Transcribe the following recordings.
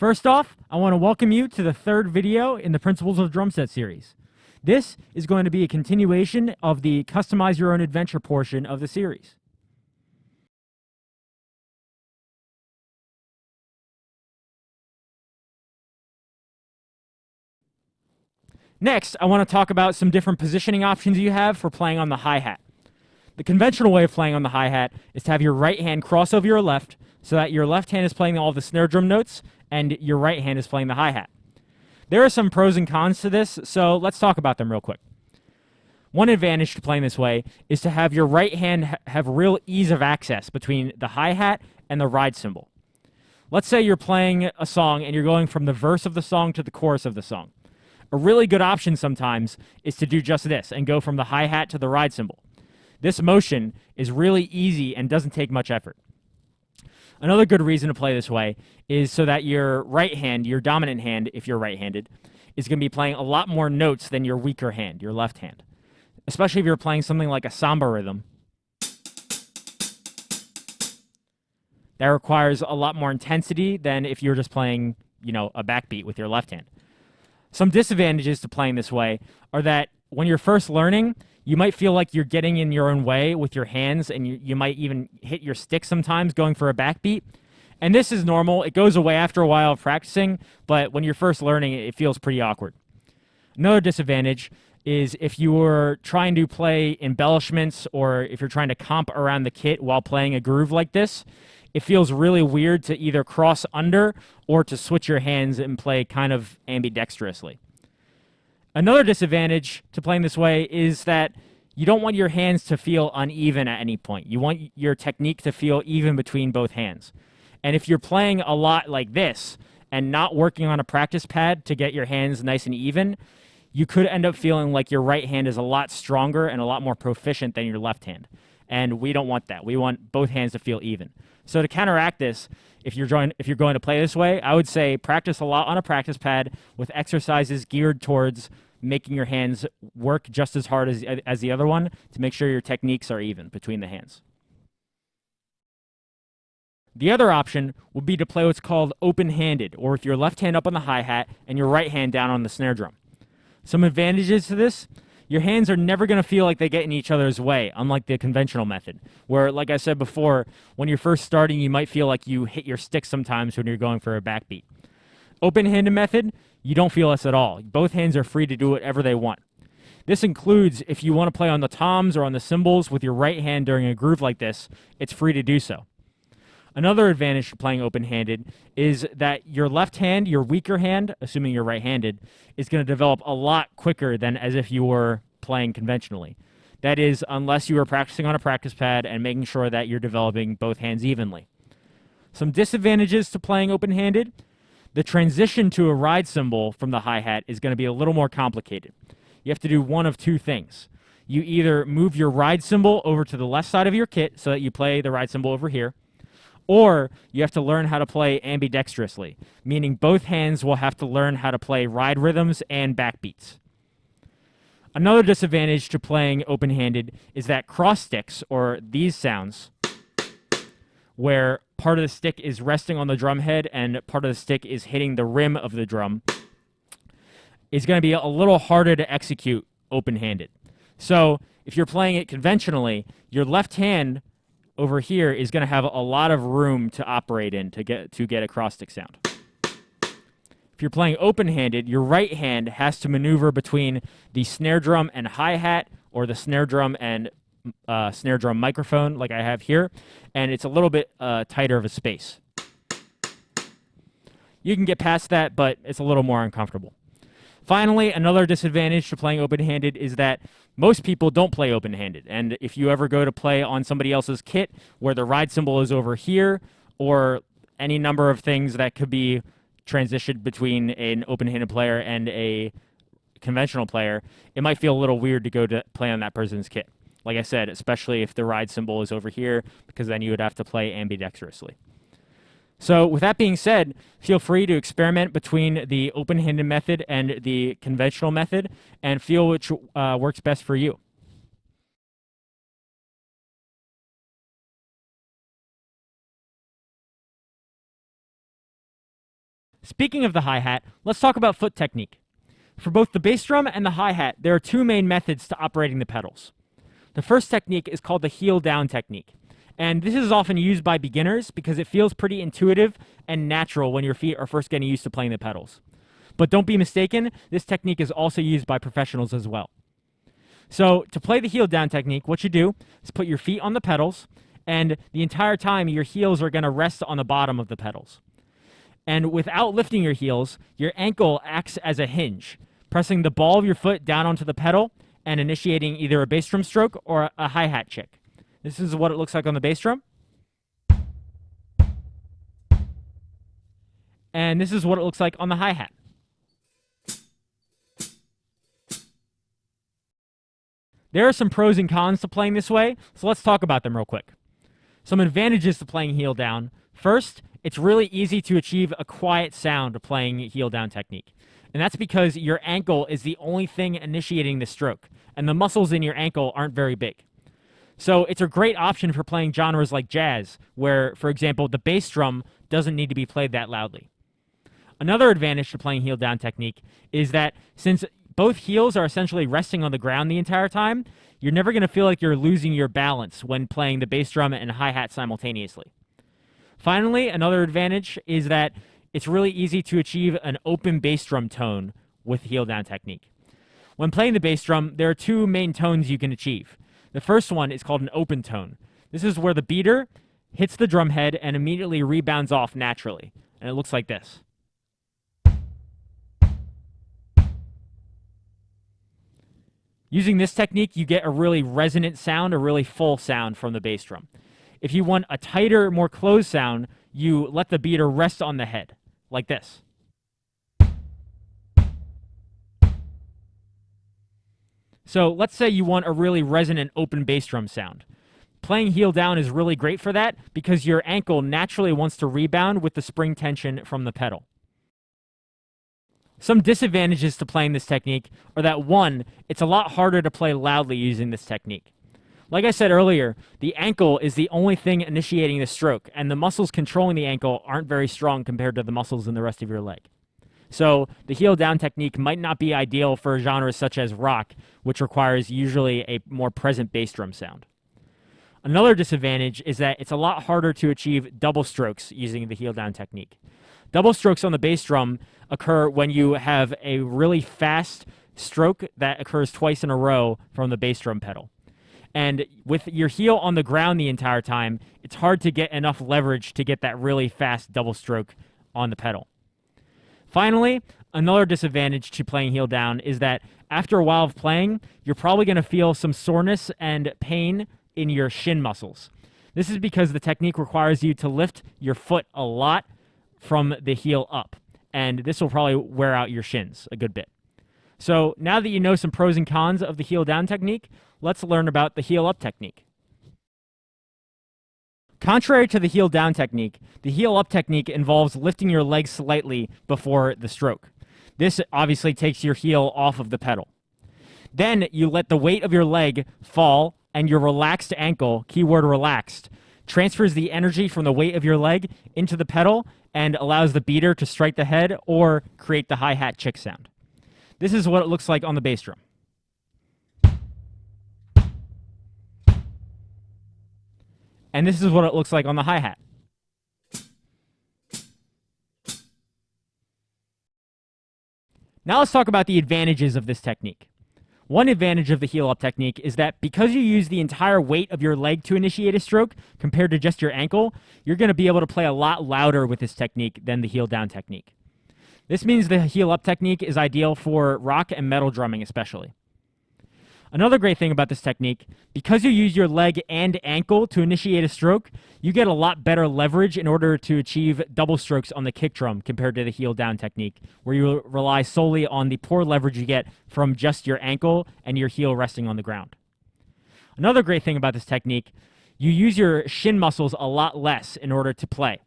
First off, I want to welcome you to the third video in the Principles of Drum Set series. This is going to be a continuation of the Customize Your Own Adventure portion of the series. Next, I want to talk about some different positioning options you have for playing on the hi-hat. The conventional way of playing on the hi-hat is to have your right hand cross over your left so that your left hand is playing all the snare drum notes and your right hand is playing the hi-hat. There are some pros and cons to this, so let's talk about them real quick. One advantage to playing this way is to have your right hand have real ease of access between the hi-hat and the ride cymbal. Let's say you're playing a song and you're going from the verse of the song to the chorus of the song. A really good option sometimes is to do just this and go from the hi-hat to the ride cymbal. This motion is really easy and doesn't take much effort. Another good reason to play this way is so that your right hand, your dominant hand, if you're right-handed, is going to be playing a lot more notes than your weaker hand, your left hand. Especially if you're playing something like a samba rhythm. That requires a lot more intensity than if you're just playing, a backbeat with your left hand. Some disadvantages to playing this way are that when you're first learning, you might feel like you're getting in your own way with your hands, and you might even hit your stick sometimes going for a backbeat. And this is normal. It goes away after a while of practicing, but when you're first learning, it feels pretty awkward. Another disadvantage is if you were trying to play embellishments or if you're trying to comp around the kit while playing a groove like this, it feels really weird to either cross under or to switch your hands and play kind of ambidextrously. Another disadvantage to playing this way is that you don't want your hands to feel uneven at any point. You want your technique to feel even between both hands. And if you're playing a lot like this and not working on a practice pad to get your hands nice and even, you could end up feeling like your right hand is a lot stronger and a lot more proficient than your left hand. And we don't want that. We want both hands to feel even. So to counteract this, if you're going to play this way, I would say practice a lot on a practice pad with exercises geared towards making your hands work just as hard as the other one to make sure your techniques are even between the hands. The other option would be to play what's called open-handed, or with your left hand up on the hi-hat and your right hand down on the snare drum. Some advantages to this: your hands are never going to feel like they get in each other's way, unlike the conventional method, where, like I said before, when you're first starting, you might feel like you hit your stick sometimes when you're going for a backbeat. Open-handed method, you don't feel this at all. Both hands are free to do whatever they want. This includes if you want to play on the toms or on the cymbals with your right hand during a groove like this, it's free to do so. Another advantage to playing open-handed is that your left hand, your weaker hand, assuming you're right-handed, is going to develop a lot quicker than as if you were playing conventionally. That is, unless you were practicing on a practice pad and making sure that you're developing both hands evenly. Some disadvantages to playing open-handed: the transition to a ride cymbal from the hi-hat is going to be a little more complicated. You have to do one of two things. You either move your ride cymbal over to the left side of your kit so that you play the ride cymbal over here, or you have to learn how to play ambidextrously, meaning both hands will have to learn how to play ride rhythms and backbeats. Another disadvantage to playing open-handed is that cross sticks, or these sounds, where part of the stick is resting on the drum head and part of the stick is hitting the rim of the drum, is going to be a little harder to execute open-handed. So if you're playing it conventionally, your left hand over here is going to have a lot of room to operate in to get a cross stick sound. If you're playing open-handed, your right hand has to maneuver between the snare drum and hi-hat, or the snare drum and snare drum microphone like I have here, and it's a little bit tighter of a space. You can get past that, but it's a little more uncomfortable. Finally, another disadvantage to playing open-handed is that most people don't play open-handed, and if you ever go to play on somebody else's kit where the ride cymbal is over here, or any number of things that could be transitioned between an open-handed player and a conventional player, it might feel a little weird to go to play on that person's kit. Like I said, especially if the ride cymbal is over here, because then you would have to play ambidextrously. So with that being said, feel free to experiment between the open-handed method and the conventional method and feel which works best for you. Speaking of the hi-hat, let's talk about foot technique. For both the bass drum and the hi-hat, there are two main methods to operating the pedals. The first technique is called the heel down technique. And this is often used by beginners because it feels pretty intuitive and natural when your feet are first getting used to playing the pedals. But don't be mistaken, this technique is also used by professionals as well. So to play the heel down technique, what you do is put your feet on the pedals, and the entire time your heels are going to rest on the bottom of the pedals. And without lifting your heels, your ankle acts as a hinge, pressing the ball of your foot down onto the pedal and initiating either a bass drum stroke or a hi-hat kick. This is what it looks like on the bass drum. And this is what it looks like on the hi-hat. There are some pros and cons to playing this way, so let's talk about them real quick. Some advantages to playing heel down. First, it's really easy to achieve a quiet sound playing heel down technique. And that's because your ankle is the only thing initiating the stroke, and the muscles in your ankle aren't very big. So it's a great option for playing genres like jazz, where, for example, the bass drum doesn't need to be played that loudly. Another advantage to playing heel down technique is that since both heels are essentially resting on the ground the entire time, you're never going to feel like you're losing your balance when playing the bass drum and hi-hat simultaneously. Finally, another advantage is that it's really easy to achieve an open bass drum tone with heel down technique. When playing the bass drum, there are two main tones you can achieve. The first one is called an open tone. This is where the beater hits the drum head and immediately rebounds off naturally, and it looks like this. Using this technique, you get a really resonant sound, a really full sound from the bass drum. If you want a tighter, more closed sound, you let the beater rest on the head, like this. So let's say you want a really resonant open bass drum sound. Playing heel down is really great for that because your ankle naturally wants to rebound with the spring tension from the pedal. Some disadvantages to playing this technique are that, one, it's a lot harder to play loudly using this technique. Like I said earlier, the ankle is the only thing initiating the stroke, and the muscles controlling the ankle aren't very strong compared to the muscles in the rest of your leg. So the heel down technique might not be ideal for genres such as rock, which requires usually a more present bass drum sound. Another disadvantage is that it's a lot harder to achieve double strokes using the heel down technique. Double strokes on the bass drum occur when you have a really fast stroke that occurs twice in a row from the bass drum pedal. And with your heel on the ground the entire time, it's hard to get enough leverage to get that really fast double stroke on the pedal. Finally, another disadvantage to playing heel down is that after a while of playing, you're probably going to feel some soreness and pain in your shin muscles. This is because the technique requires you to lift your foot a lot from the heel up, and this will probably wear out your shins a good bit. So now that you know some pros and cons of the heel down technique, let's learn about the heel up technique. Contrary to the heel down technique, the heel up technique involves lifting your legs slightly before the stroke. This obviously takes your heel off of the pedal. Then you let the weight of your leg fall, and your relaxed ankle, keyword relaxed, transfers the energy from the weight of your leg into the pedal and allows the beater to strike the head or create the hi-hat kick sound. This is what it looks like on the bass drum. And this is what it looks like on the hi-hat. Now let's talk about the advantages of this technique. One advantage of the heel up technique is that because you use the entire weight of your leg to initiate a stroke compared to just your ankle, you're going to be able to play a lot louder with this technique than the heel down technique. This means the heel up technique is ideal for rock and metal drumming especially. Another great thing about this technique, because you use your leg and ankle to initiate a stroke, you get a lot better leverage in order to achieve double strokes on the kick drum compared to the heel down technique, where you rely solely on the poor leverage you get from just your ankle and your heel resting on the ground. Another great thing about this technique, you use your shin muscles a lot less in order to play.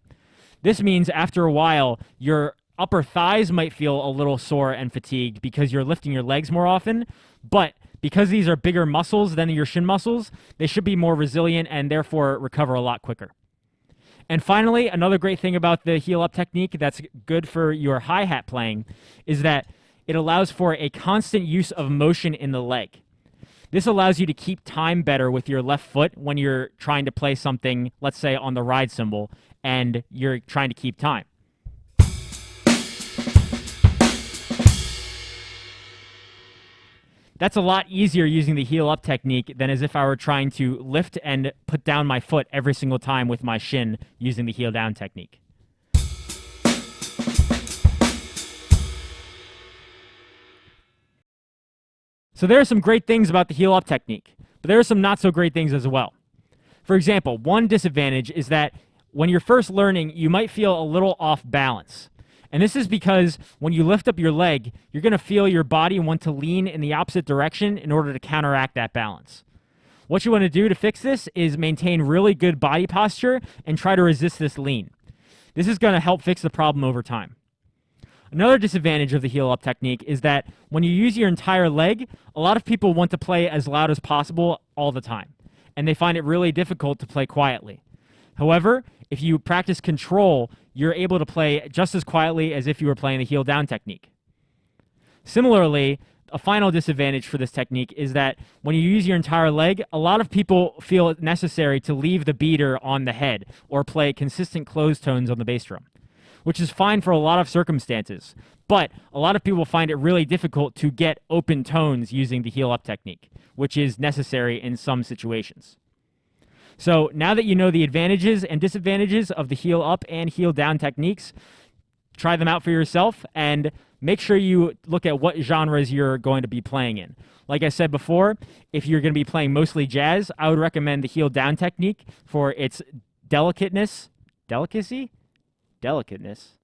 This means after a while, your upper thighs might feel a little sore and fatigued because you're lifting your legs more often, but because these are bigger muscles than your shin muscles, they should be more resilient and therefore recover a lot quicker. And finally, another great thing about the heel up technique that's good for your hi-hat playing is that it allows for a constant use of motion in the leg. This allows you to keep time better with your left foot when you're trying to play something, let's say on the ride cymbal, and you're trying to keep time. That's a lot easier using the heel up technique than as if I were trying to lift and put down my foot every single time with my shin using the heel down technique. So there are some great things about the heel up technique, but there are some not so great things as well. For example, one disadvantage is that when you're first learning, you might feel a little off balance. And this is because when you lift up your leg, you're going to feel your body want to lean in the opposite direction in order to counteract that balance. What you want to do to fix this is maintain really good body posture and try to resist this lean. This is going to help fix the problem over time. Another disadvantage of the heel up technique is that when you use your entire leg, a lot of people want to play as loud as possible all the time, and they find it really difficult to play quietly. However, if you practice control, you're able to play just as quietly as if you were playing the heel down technique. Similarly, a final disadvantage for this technique is that when you use your entire leg, a lot of people feel it necessary to leave the beater on the head or play consistent closed tones on the bass drum, which is fine for a lot of circumstances. But a lot of people find it really difficult to get open tones using the heel up technique, which is necessary in some situations. So now that you know the advantages and disadvantages of the heel up and heel down techniques, try them out for yourself and make sure you look at what genres you're going to be playing in. Like I said before, if you're going to be playing mostly jazz, I would recommend the heel down technique for its delicateness. Delicacy? Delicateness.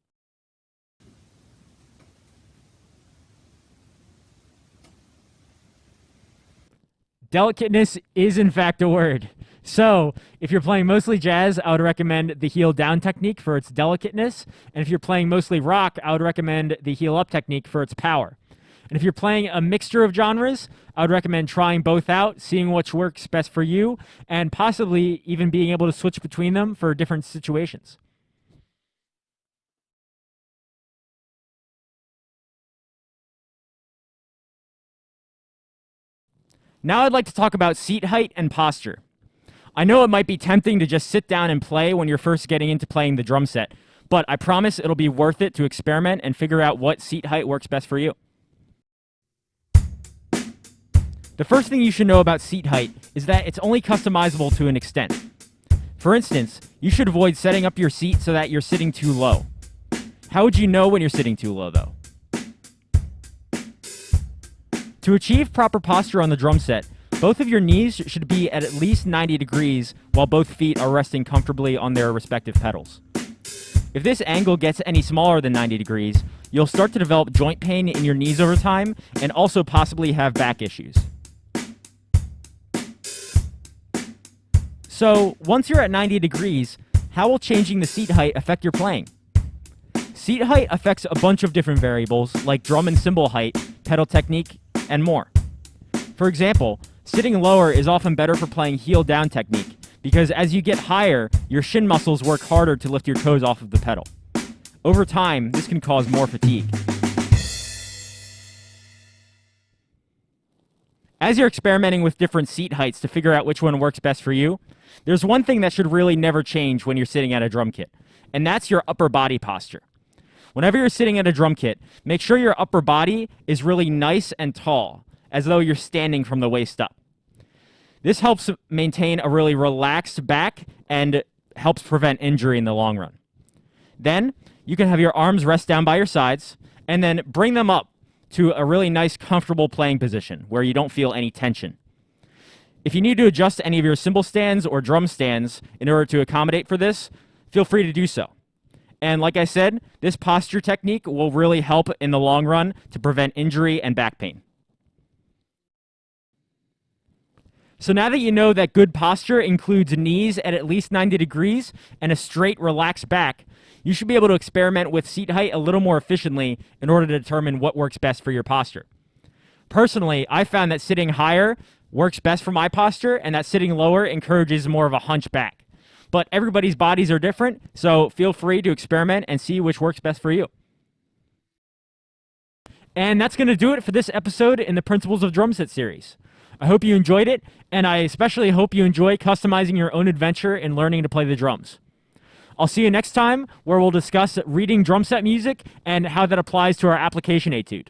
Delicateness is in fact a word. So, if you're playing mostly jazz, I would recommend the heel down technique for its delicateness. And if you're playing mostly rock, I would recommend the heel up technique for its power. And if you're playing a mixture of genres, I would recommend trying both out, seeing which works best for you, and possibly even being able to switch between them for different situations. Now I'd like to talk about seat height and posture. I know it might be tempting to just sit down and play when you're first getting into playing the drum set, but I promise it'll be worth it to experiment and figure out what seat height works best for you. The first thing you should know about seat height is that it's only customizable to an extent. For instance, you should avoid setting up your seat so that you're sitting too low. How would you know when you're sitting too low, though? To achieve proper posture on the drum set, both of your knees should be at least 90 degrees while both feet are resting comfortably on their respective pedals. If this angle gets any smaller than 90 degrees, you'll start to develop joint pain in your knees over time and also possibly have back issues. So, once you're at 90 degrees, how will changing the seat height affect your playing? Seat height affects a bunch of different variables like drum and cymbal height, pedal technique, and more. For example, sitting lower is often better for playing heel down technique because as you get higher, your shin muscles work harder to lift your toes off of the pedal. Over time, this can cause more fatigue. As you're experimenting with different seat heights to figure out which one works best for you, there's one thing that should really never change when you're sitting at a drum kit, and that's your upper body posture. Whenever you're sitting at a drum kit, make sure your upper body is really nice and tall, as though you're standing from the waist up. This helps maintain a really relaxed back and helps prevent injury in the long run. Then, you can have your arms rest down by your sides, and then bring them up to a really nice, comfortable playing position where you don't feel any tension. If you need to adjust any of your cymbal stands or drum stands in order to accommodate for this, feel free to do so. And like I said, this posture technique will really help in the long run to prevent injury and back pain. So now that you know that good posture includes knees at least 90 degrees and a straight, relaxed back, you should be able to experiment with seat height a little more efficiently in order to determine what works best for your posture. Personally, I found that sitting higher works best for my posture and that sitting lower encourages more of a hunch back. but everybody's bodies are different, so feel free to experiment and see which works best for you. And that's going to do it for this episode in the Principles of Drum Set series. I hope you enjoyed it, and I especially hope you enjoy customizing your own adventure in learning to play the drums. I'll see you next time, where we'll discuss reading drum set music and how that applies to our application etude.